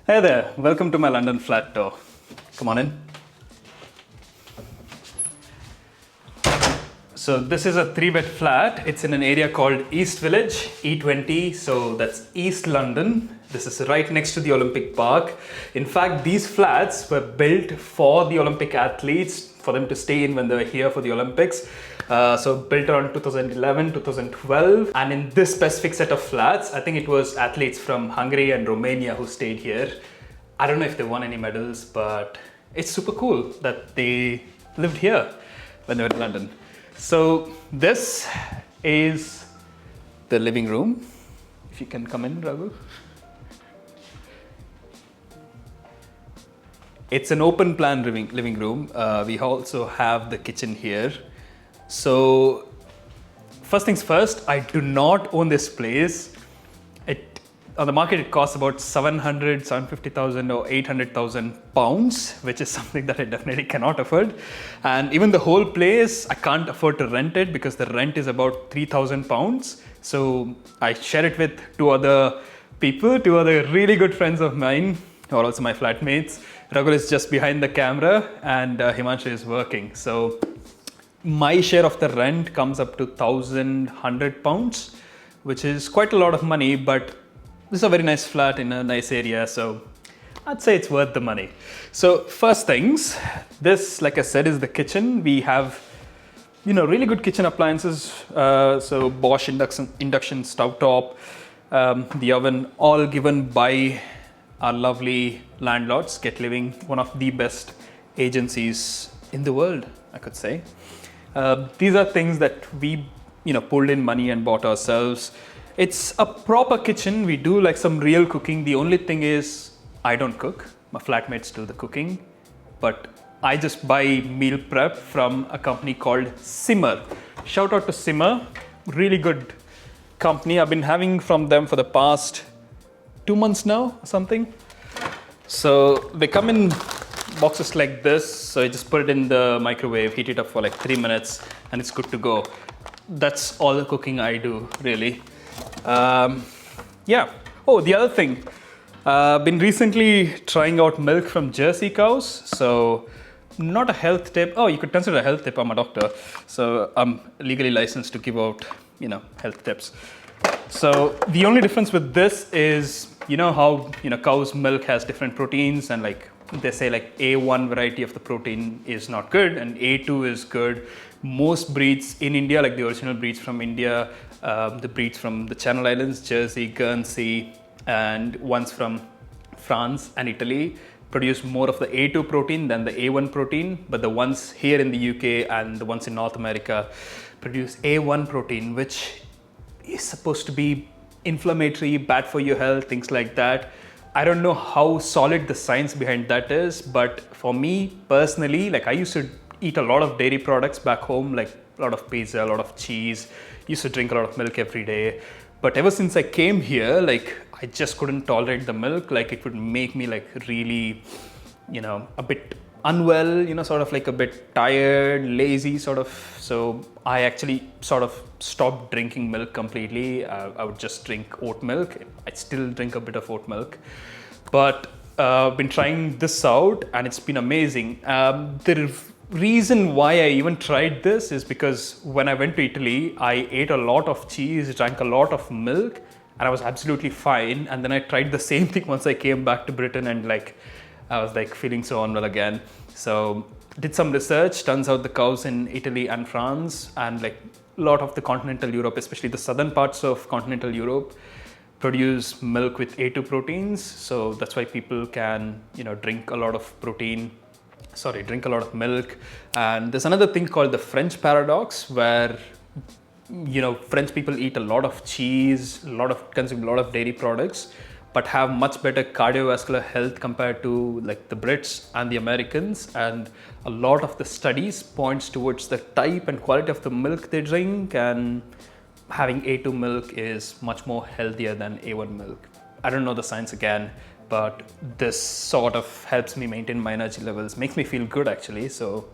Hey there, welcome to my London flat tour. Come on in. So this is a 3-bed flat. It's in an area called East Village, E20. So that's East London. This is right next to the Olympic Park. In fact, these flats were built for the Olympic athletes, for them to stay in when they were here for the Olympics. So built around 2011, 2012. And in this specific set of flats, I think it was athletes from Hungary and Romania who stayed here. I don't know if they won any medals, but it's super cool that they lived here when they were in London. So this is the living room. If you can come in, Raghu. It's an open plan living room. We also have the kitchen here. So first things first, I do not own this place. On the market, it costs about 750,000 or 800,000 pounds, which is something that I definitely cannot afford. And even the whole place, I can't afford to rent it because the rent is about 3,000 pounds. So I share it with two other really good friends of mine, who are also my flatmates. Raghu is just behind the camera and Himanshu is working. So my share of the rent comes up to 1,100 pounds, which is quite a lot of money, but this is a very nice flat in a nice area, so I'd say it's worth the money. So first things, this, like I said, is the kitchen. We have, really good kitchen appliances. So Bosch induction stovetop, the oven, all given by our lovely landlords, Get Living, one of the best agencies in the world, I could say. These are things that we, pulled in money and bought ourselves. It's a proper kitchen. We do like some real cooking. The only thing is I don't cook. My flatmates do the cooking, but I just buy meal prep from a company called Simmer. Shout out to Simmer, really good company. I've been having from them for the past 2 months now or something. So they come in boxes like this. So you just put it in the microwave, heat it up for like 3 minutes and it's good to go. That's all the cooking I do, really. Oh, the other thing, been recently trying out milk from Jersey cows. So not a health tip. Oh, you could consider a health tip. I'm a doctor, so I'm legally licensed to give out, health tips. So the only difference with this is, how, cow's milk has different proteins, and like they say, like A1 variety of the protein is not good and A2 is good. Most breeds in India, like the original breeds from India, the breeds from the Channel Islands, Jersey, Guernsey, and ones from France and Italy, produce more of the A2 protein than the A1 protein. But the ones here in the UK and the ones in North America produce A1 protein, which is supposed to be inflammatory, bad for your health, things like that. I don't know how solid the science behind that is, but for me personally, like I used to eat a lot of dairy products back home, like a lot of pizza, a lot of cheese, used to drink a lot of milk every day. But ever since I came here, like I just couldn't tolerate the milk. Like it would make me like really, a bit unwell, sort of like a bit tired, lazy sort of. So I actually sort of stopped drinking milk completely. I would just drink oat milk. I still drink a bit of oat milk, but I've been trying this out and it's been amazing. The reason why I even tried this is because when I went to Italy, I ate a lot of cheese, drank a lot of milk, and I was absolutely fine. And then I tried the same thing once I came back to Britain, and like I was like feeling so unwell again. So did some research. Turns out the cows in Italy and France and like a lot of the continental Europe, especially the southern parts of continental Europe, produce milk with A2 proteins. So that's why people can, drink a lot of milk. And there's another thing called the French paradox, where French people eat a lot of cheese, consume a lot of dairy products, but have much better cardiovascular health compared to like the Brits and the Americans. And a lot of the studies points towards the type and quality of the milk they drink, and having A2 milk is much more healthier than A1 milk. I don't know the science again, but this sort of helps me maintain my energy levels, makes me feel good actually. So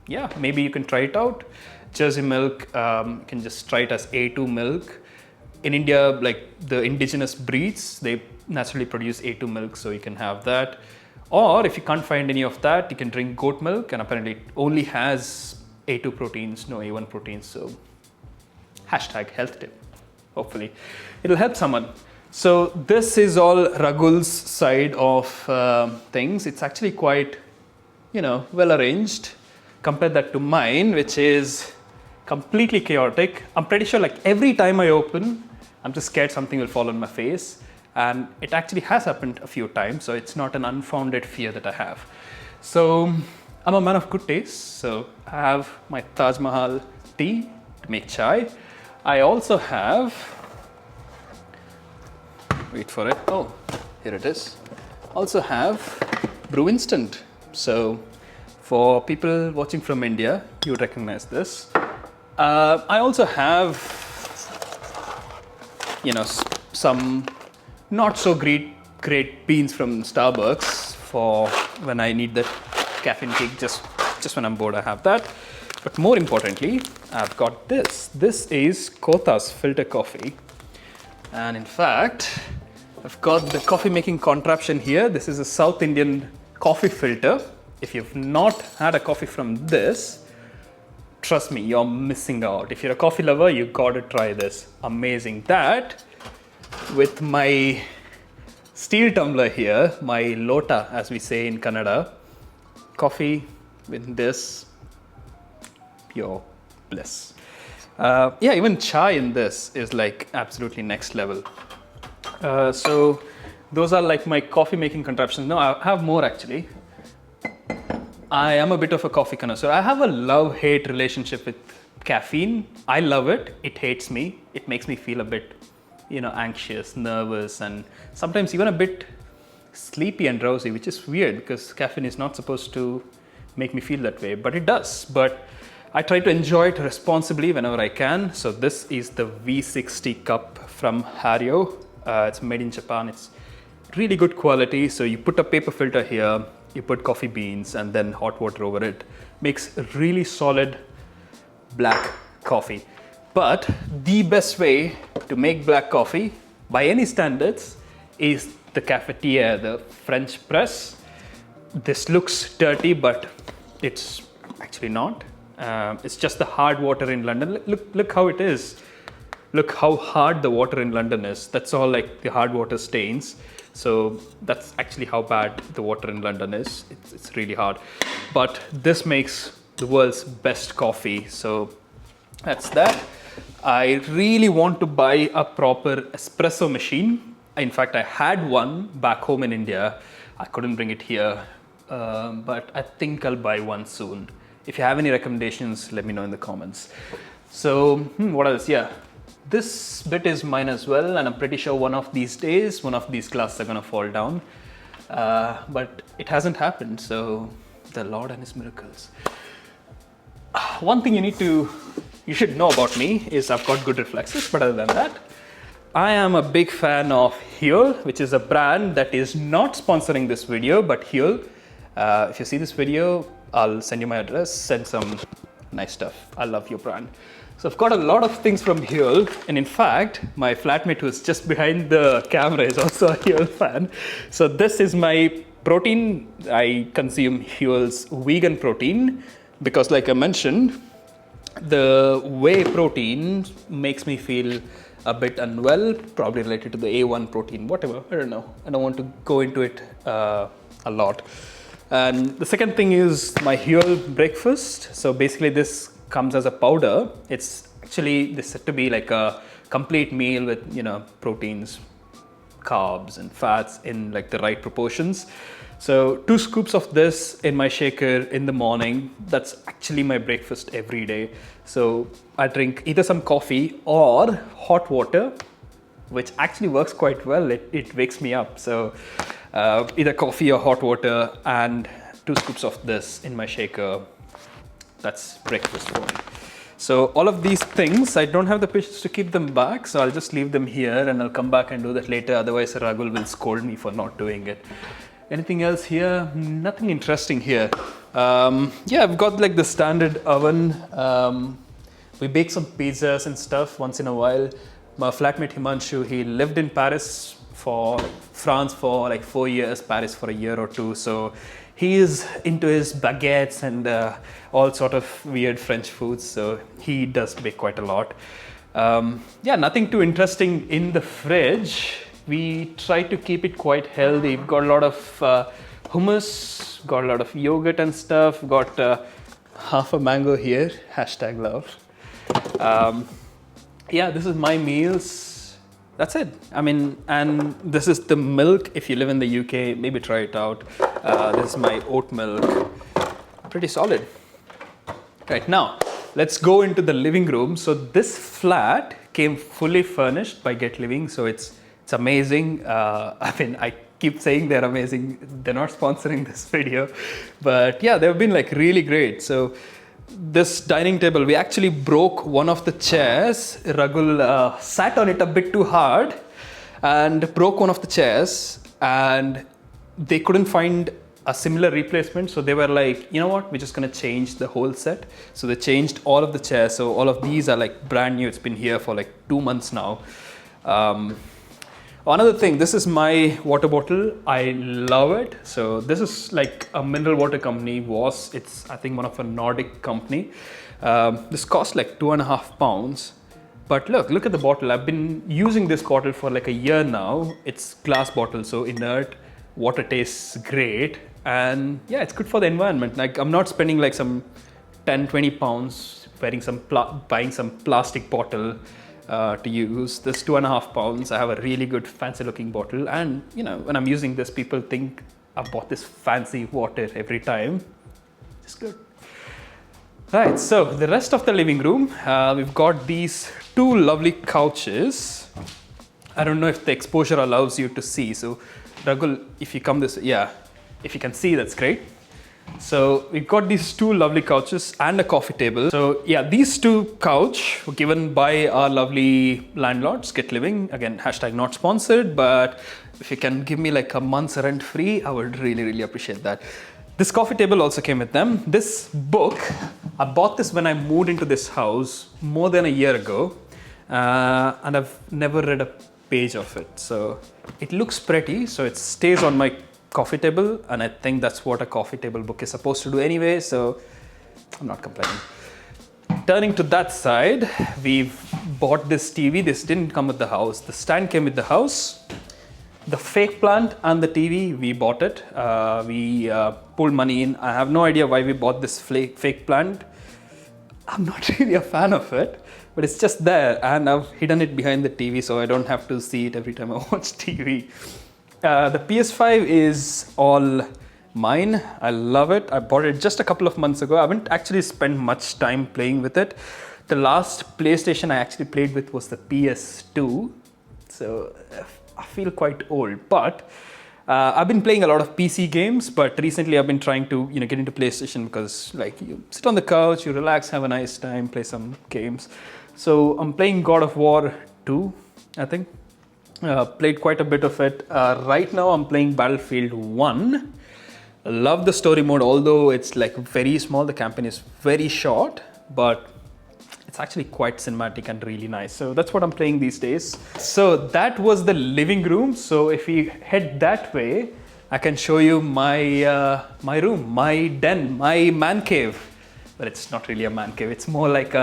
yeah, maybe you can try it out. Jersey milk, you can just try it as A2 milk. in India, like the indigenous breeds, they naturally produce A2 milk, so you can have that. Or if you can't find any of that, you can drink goat milk, and apparently it only has A2 proteins, no A1 proteins. So hashtag health tip. Hopefully it'll help someone. So this is all Ragul's side of things. It's actually quite, well arranged. Compare that to mine, which is completely chaotic. I'm pretty sure like every time I open, I'm just scared something will fall on my face. And it actually has happened a few times, so it's not an unfounded fear that I have. So I'm a man of good taste, so I have my Taj Mahal tea to make chai. I also have, wait for it, oh, here it is. Also have Brew Instant. So for people watching from India, you would recognize this. I also have, some not so great beans from Starbucks for when I need that caffeine kick. Just when I'm bored, I have that. But more importantly, I've got this. This is Kothas filter coffee. And in fact, I've got the coffee making contraption here. This is a South Indian coffee filter. If you've not had a coffee from this, trust me, you're missing out. If you're a coffee lover, you gotta try this. Amazing. That with my steel tumbler here, my lota, as we say in Kannada, coffee with this, pure bliss. Even chai in this is like absolutely next level. So those are like my coffee making contraptions. No, I have more actually. I am a bit of a coffee connoisseur. I have a love-hate relationship with caffeine. I love it. It hates me. It makes me feel a bit, anxious, nervous, and sometimes even a bit sleepy and drowsy, which is weird because caffeine is not supposed to make me feel that way, but it does. But I try to enjoy it responsibly whenever I can. So this is the V60 cup from Hario. It's made in Japan. It's really good quality. So you put a paper filter here, you put coffee beans and then hot water over it. Makes really solid black coffee. But the best way to make black coffee by any standards is the cafetiere, the French press. This looks dirty, but it's actually not. It's just the hard water in London. Look how it is. Look how hard the water in London is. That's all like the hard water stains. So that's actually how bad the water in London is. It's really hard. But this makes the world's best coffee. So that's that. I really want to buy a proper espresso machine. In fact, I had one back home in India. I couldn't bring it here, but I think I'll buy one soon. If you have any recommendations, let me know in the comments. So what else? Yeah, this bit is mine as well, and I'm pretty sure one of these days, one of these glasses are gonna fall down. But it hasn't happened, so the Lord and His miracles. One thing you should know about me is I've got good reflexes, but other than that, I am a big fan of Huel, which is a brand that is not sponsoring this video, but Huel, if you see this video, I'll send you my address, send some nice stuff. I love your brand. So I've got a lot of things from Huel, and in fact, my flatmate who's just behind the camera is also a Huel fan. So this is my protein. I consume Huel's vegan protein because, like I mentioned, the whey protein makes me feel a bit unwell, probably related to the A1 protein, whatever, I don't know. I don't want to go into it a lot. And the second thing is my Huel breakfast. So basically this comes as a powder. It's actually this said to be like a complete meal with, proteins, carbs and fats in like the right proportions. So 2 scoops of this in my shaker in the morning. That's actually my breakfast every day. So I drink either some coffee or hot water, which actually works quite well. It wakes me up. So either coffee or hot water and 2 scoops of this in my shaker. That's breakfast for me. So all of these things, I don't have the patience to keep them back. So I'll just leave them here and I'll come back and do that later. Otherwise, Ragul will scold me for not doing it. Anything else here? Nothing interesting here. Yeah, I've got like the standard oven. We bake some pizzas and stuff once in a while. my flatmate Himanshu, he lived in France for like 4 years, Paris for a year or two. So he is into his baguettes and all sort of weird French foods. So he does bake quite a lot. Yeah, nothing too interesting in the fridge. We try to keep it quite healthy. We've got a lot of hummus, got a lot of yogurt and stuff. Got half a mango here, #love. Yeah, this is my meals. That's it. I mean, and this is the milk. If you live in the UK, maybe try it out. This is my oat milk. Pretty solid. Right, now, let's go into the living room. So this flat came fully furnished by Get Living. So it's amazing. I mean, I keep saying they're amazing. They're not sponsoring this video. But yeah, they've been like really great. So this dining table, we actually broke one of the chairs. Ragul sat on it a bit too hard and broke one of the chairs, and they couldn't find a similar replacement. So they were like, you know what, we're just gonna change the whole set. So they changed all of the chairs. So all of these are like brand new. It's been here for like 2 months now. Another thing, this is my water bottle. I love it. So this is like a mineral water company. It's I think one of a Nordic company. This cost like £2.5. But look at the bottle. I've been using this bottle for like a year now. It's glass bottle, so inert. Water tastes great. And yeah, it's good for the environment. Like I'm not spending like some 10-20 pounds buying some plastic bottle to use. This £2.5. I have a really good fancy looking bottle, and you know, when I'm using this, people think I bought this fancy water every time. It's good. Right, so the rest of the living room, we've got these 2 lovely couches. I don't know if the exposure allows you to see. So Ragul, if you come this, yeah, if you can see, that's great. So we've got these 2 lovely couches and a coffee table. So yeah, these 2 couch were given by our lovely landlords, Get Living. Again, #not sponsored, but if you can give me like a month's rent free, I would really, really appreciate that. This coffee table also came with them. This book, I bought this when I moved into this house more than a year ago. And I've never read a page of it. So it looks pretty. So it stays on my coffee table, and I think that's what a coffee table book is supposed to do anyway, so I'm not complaining. Turning to that side, we've bought this TV. This didn't come with the house. The stand came with the house. The fake plant and the TV, we bought it. We pulled money in. I have no idea why we bought this fake plant. I'm not really a fan of it, but it's just there, and I've hidden it behind the TV so I don't have to see it every time I watch TV. The PS5 is all mine. I love it. I bought it just a couple of months ago. I haven't actually spent much time playing with it. The last PlayStation I actually played with was the PS2. So I feel quite old, but I've been playing a lot of PC games, but recently I've been trying to get into PlayStation because like you sit on the couch, you relax, have a nice time, play some games. So I'm playing God of War 2, I think. Played quite a bit of it. Right now I'm playing Battlefield 1. Love the story mode, although it's like very small. The campaign is very short, but it's actually quite cinematic and really nice. So that's what I'm playing these days. So that was the living room. So if we head that way, I can show you my my room, my den, my man cave. But it's not really a man cave. It's more like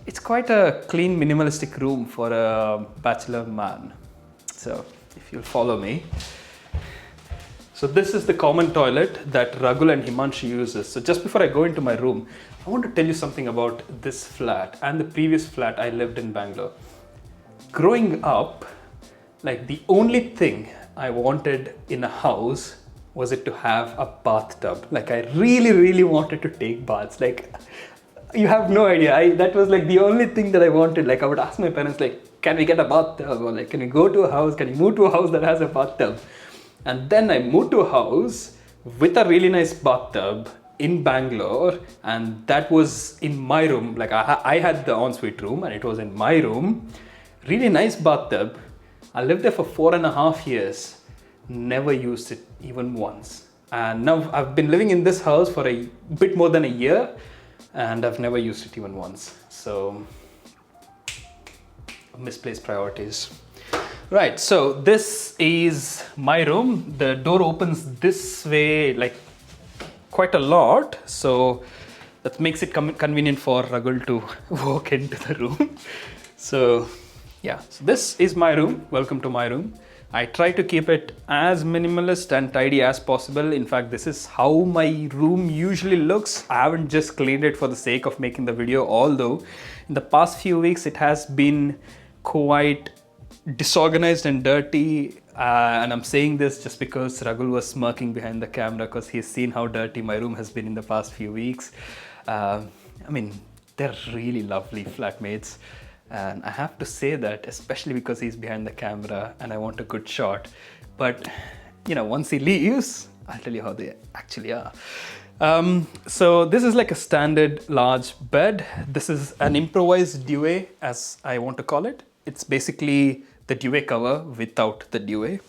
it's quite a clean, minimalistic room for a bachelor man. So if you'll follow me. So this is the common toilet that Ragul and Himanshu uses. So just before I go into my room, I want to tell you something about this flat and the previous flat I lived in Bangalore. Growing up, like the only thing I wanted in a house was it to have a bathtub. Like I really, really wanted to take baths. Like you have no idea. That was like the only thing that I wanted. Like I would ask my parents, like, can we get a bathtub? Or like, can we go to a house? Can you move to a house that has a bathtub? And then I moved to a house with a really nice bathtub in Bangalore, and that was in my room. Like I had the ensuite room and it was in my room. Really nice bathtub. I lived there for 4.5 years. Never used it even once. And now I've been living in this house for a bit more than a year, and I've never used it even once. So misplaced priorities. Right, so this is my room. The door opens this way like quite a lot, so that makes it convenient for Ragul to walk into the room. So yeah, so this is my room. Welcome to my room. I try to keep it as minimalist and tidy as possible. In fact, this is how my room usually looks. I haven't just cleaned it for the sake of making the video, although in the past few weeks it has been quite disorganized and dirty. And I'm saying this just because Ragul was smirking behind the camera because he's seen how dirty my room has been in the past few weeks. I mean, they're really lovely flatmates. And I have to say that, especially because he's behind the camera and I want a good shot. But, you know, once he leaves, I'll tell you how they actually are. So this is like a standard large bed. This is an improvised duvet, as I want to call it. It's basically the duvet cover without the duvet.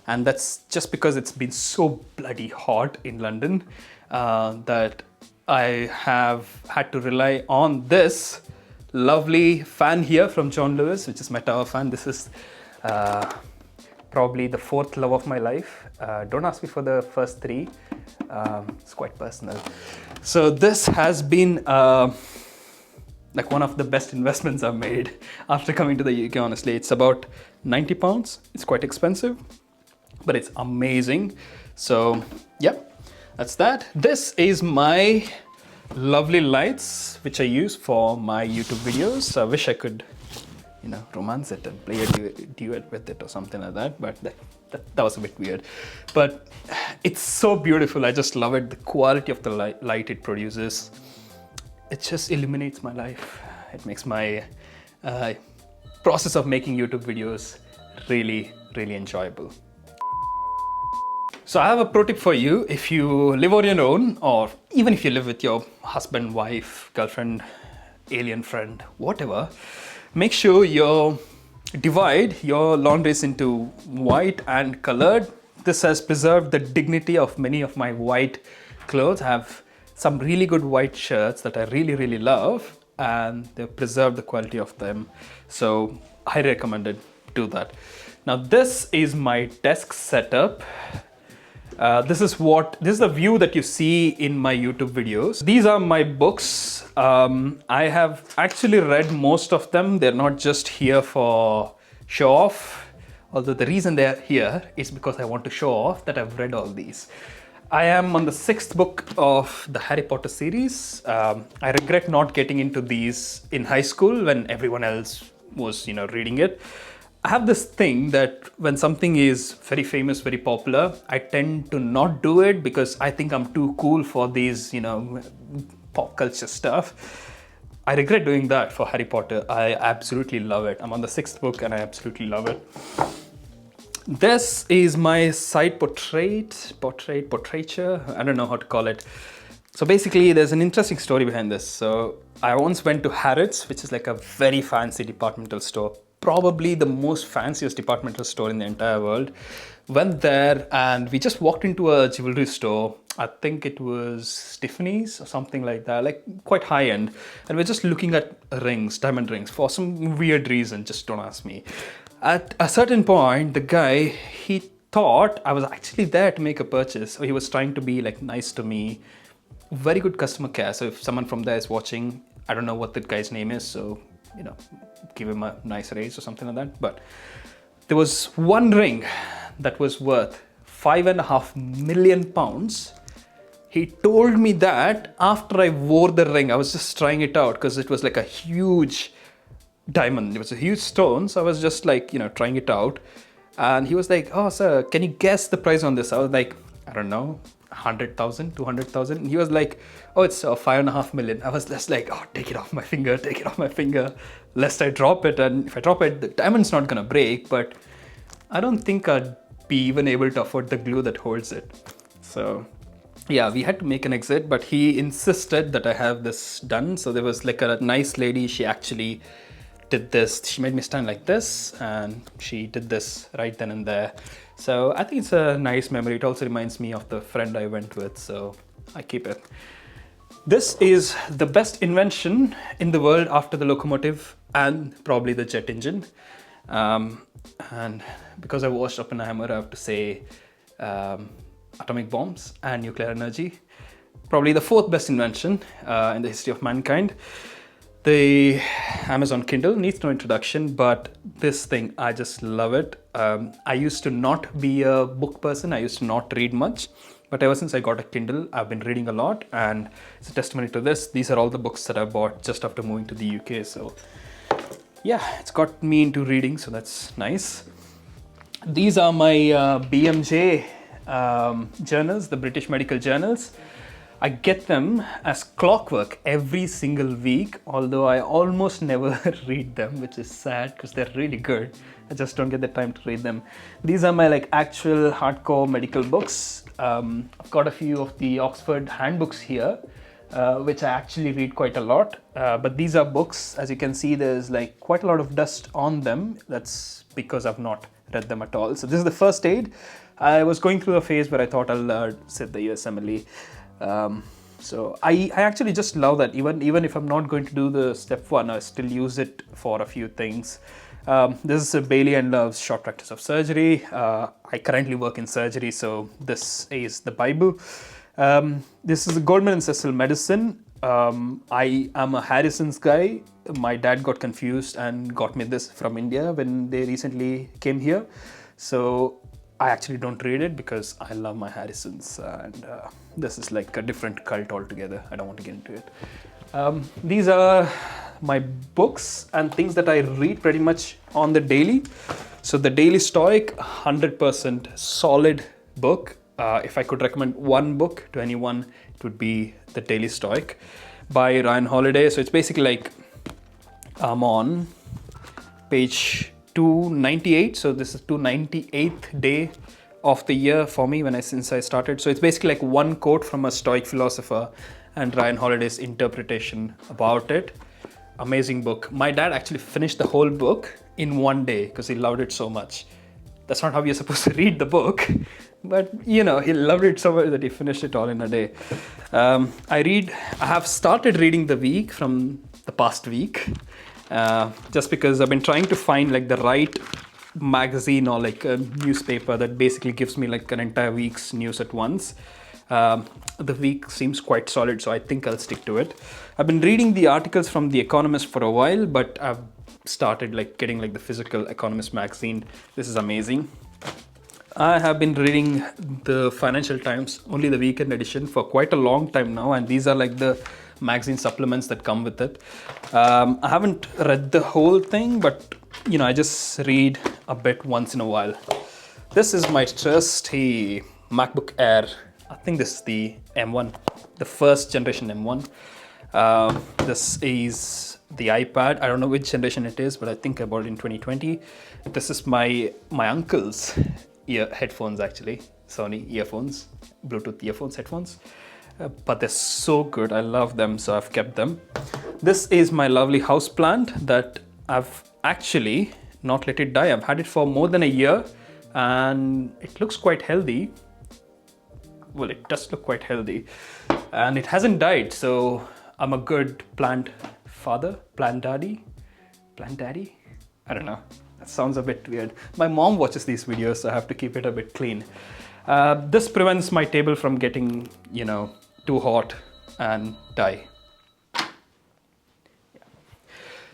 And that's just because it's been so bloody hot in London that I have had to rely on this lovely fan here from John Lewis, which is my tower fan. This is probably the fourth love of my life. Don't ask me for the first three. It's quite personal. So this has been like one of the best investments I've made after coming to the UK, honestly. It's about £90. It's quite expensive, but it's amazing. So yeah, that's that. This is my lovely lights, which I use for my YouTube videos. I wish I could, you know, romance it and play a duet with it or something like that, but that was a bit weird. But it's so beautiful. I just love it. The quality of the light it produces, it just illuminates my life. It makes my process of making YouTube videos really, really enjoyable. So I have a pro tip for you. If you live on your own, or even if you live with your husband, wife, girlfriend, alien friend, whatever, make sure you divide your laundries into white and colored. This has preserved the dignity of many of my white clothes. I have some really good white shirts that I really, really love, and they've preserved the quality of them. So I recommend it. Do that. Now this is my desk setup. This is the view that you see in my YouTube videos. These are my books. I have actually read most of them. They're not just here for show off. Although the reason they're here is because I want to show off that I've read all these. I am on the 6th book of the Harry Potter series. I regret not getting into these in high school when everyone else was, you know, reading it. I have this thing that when something is very famous, very popular, I tend to not do it because I think I'm too cool for these, you know, pop culture stuff. I regret doing that for Harry Potter. I absolutely love it. I'm on the 6th book and I absolutely love it. This is my side portraiture. I don't know how to call it. So basically there's an interesting story behind this. So I once went to Harrods, which is like a very fancy departmental store. Probably the most fanciest departmental store in the entire world. Went there and we just walked into a jewelry store. I think it was Tiffany's or something like that, like quite high end. And we're just looking at rings, diamond rings, for some weird reason, just don't ask me. At a certain point, the guy, he thought I was actually there to make a purchase. So he was trying to be like nice to me. Very good customer care. So if someone from there is watching, I don't know what that guy's name is, so, you know, give him a nice raise or something like that. But there was one ring that was worth £5.5 million. He told me that after I wore the ring. I was just trying it out because it was like a huge diamond. It was a huge stone. So I was just like, you know, trying it out. And he was like, "Oh, sir, can you guess the price on this?" I was like, "I don't know, 100,000, 200,000. And he was like, "Oh, it's $5.5 million. I was just like, "Oh, take it off my finger, take it off my finger, lest I drop it. And if I drop it, the diamond's not gonna break, but I don't think I'd be even able to afford the glue that holds it." So yeah, we had to make an exit, but he insisted that I have this done. So there was like a nice lady, she actually did this. She made me stand like this and she did this right then and there. So I think it's a nice memory. It also reminds me of the friend I went with, so I keep it. This is the best invention in the world after the locomotive, and probably the jet engine. And because I watched Oppenheimer, I have to say atomic bombs and nuclear energy. Probably the fourth best invention in the history of mankind. The Amazon Kindle needs no introduction, but this thing, I just love it. I used to not be a book person. I used to not read much. But ever since I got a Kindle, I've been reading a lot. And it's a testimony to this. These are all the books that I bought just after moving to the UK. So yeah, it's got me into reading. So that's nice. These are my BMJ journals, the British Medical Journals. I get them as clockwork every single week, although I almost never read them, which is sad because they're really good. I just don't get the time to read them. These are my like actual hardcore medical books. I've got a few of the Oxford handbooks here, which I actually read quite a lot. But these are books, as you can see, there's like quite a lot of dust on them. That's because I've not read them at all. So this is the first aid. I was going through a phase where I thought I'll sit the USMLE. So I actually just love that even if I'm not going to do the step one, I still use it for a few things. This is a Bailey and Love's short practice of surgery. I currently work in surgery, so this is the Bible. This is a Goldman and Cecil medicine. I am a Harrison's guy. My dad got confused and got me this from India when they recently came here. So I actually don't read it because I love my Harrisons, and this is like a different cult altogether. I don't want to get into it. These are my books and things that I read pretty much on the daily. So the Daily Stoic, 100% solid book. If I could recommend one book to anyone, it would be The Daily Stoic by Ryan Holiday. So it's basically like I'm on page 298, so this is 298th day of the year for me since I started. So it's basically like one quote from a Stoic philosopher and Ryan Holiday's interpretation about it. Amazing book. My dad actually finished the whole book in one day because he loved it so much. That's not how you're supposed to read the book, but he loved it so much that he finished it all in a day. I have started reading The Week from the past week. Just because I've been trying to find like the right magazine or like a newspaper that basically gives me like an entire week's news at once. The Week seems quite solid, so I think I'll stick to it. I've been reading the articles from The Economist for a while, but I've started like getting like the physical Economist magazine. This is amazing. I have been reading the Financial Times, only the weekend edition, for quite a long time now, and these are like the magazine supplements that come with it. I haven't read the whole thing, but I just read a bit once in a while. This is my trusty MacBook Air. I think this is the M1, the first generation M1. This is the iPad. I don't know which generation it is, but I think I bought it in 2020. This is my uncle's headphones, actually. Sony earphones, Bluetooth earphones, headphones. But they're so good. I love them, so I've kept them. This is my lovely house plant that I've actually not let it die. I've had it for more than a year and it looks quite healthy. Well, it does look quite healthy and it hasn't died. So I'm a good plant father, plant daddy. I don't know. That sounds a bit weird. My mom watches these videos, so I have to keep it a bit clean. This prevents my table from getting, too hot and die.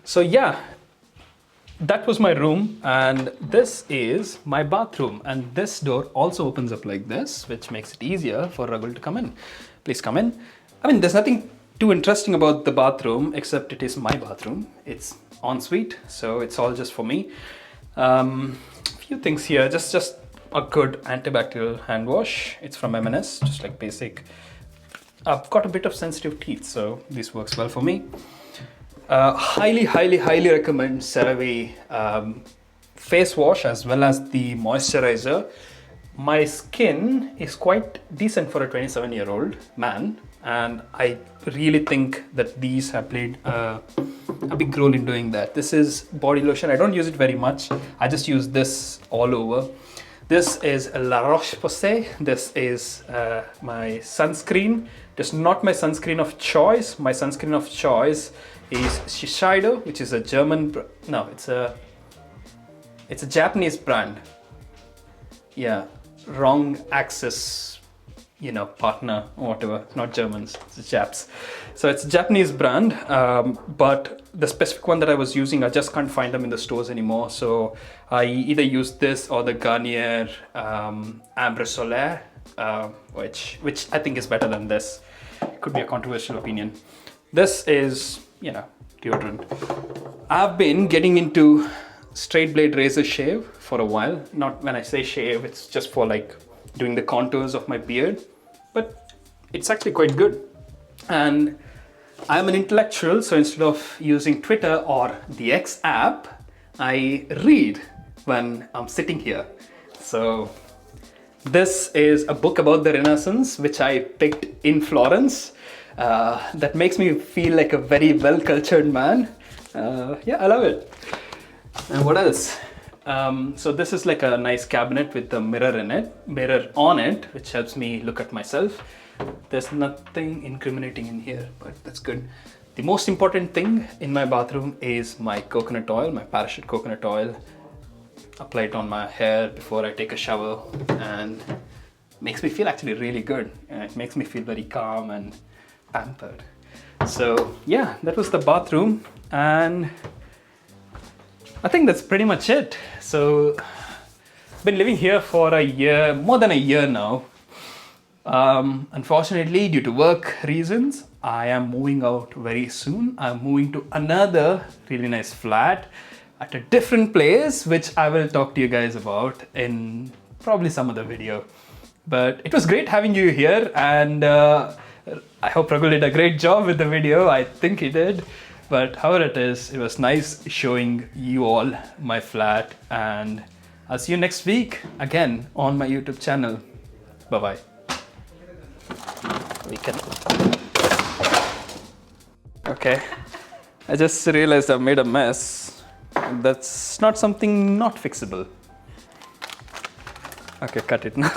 So yeah, that was my room, and this is my bathroom, and this door also opens up like this, which makes it easier for Ragul to come in. Please come in. I mean, there's nothing too interesting about the bathroom, except it is my bathroom. It's ensuite, so it's all just for me. Few things here, just a good antibacterial hand wash. It's from M&S, just like basic. I've got a bit of sensitive teeth, so this works well for me. Highly recommend CeraVe face wash as well as the moisturizer. My skin is quite decent for a 27-year-old man, and I really think that these have played a big role in doing that. This is body lotion. I don't use it very much. I just use this all over. This is La Roche-Posay. This is my sunscreen. Just not my sunscreen of choice. My sunscreen of choice is Shiseido, which is a German, no, it's a Japanese brand. Yeah, wrong axis, partner or whatever, not Germans, it's Japs. So it's a Japanese brand, but the specific one that I was using, I just can't find them in the stores anymore. So I either use this or the Garnier Ambre Solaire, which I think is better than this. Could be a controversial opinion. This is, deodorant. I've been getting into straight blade razor shave for a while. Not when I say shave, it's just for like doing the contours of my beard, but it's actually quite good. And I'm an intellectual, so instead of using Twitter or the X app, I read when I'm sitting here. So this is a book about the Renaissance, which I picked in Florence. That makes me feel like a very well-cultured man. Yeah, I love it. And what else? So this is like a nice cabinet with a mirror on it, which helps me look at myself. There's nothing incriminating in here, but that's good. The most important thing in my bathroom is my coconut oil, my parachute coconut oil. Apply it on my hair before I take a shower, and makes me feel actually really good. It makes me feel very calm and pampered. So yeah, that was the bathroom, and I think that's pretty much it. So I've been living here for a year, more than a year now. Unfortunately, due to work reasons, I am moving out very soon. I'm moving to another really nice flat at a different place, which I will talk to you guys about in probably some other video. But it was great having you here, and I hope Ragul did a great job with the video. I think he did. But however it is, it was nice showing you all my flat, and I'll see you next week again on my YouTube channel. Bye-bye. Okay, I just realized I've made a mess. That's not something not fixable. Okay, cut it now.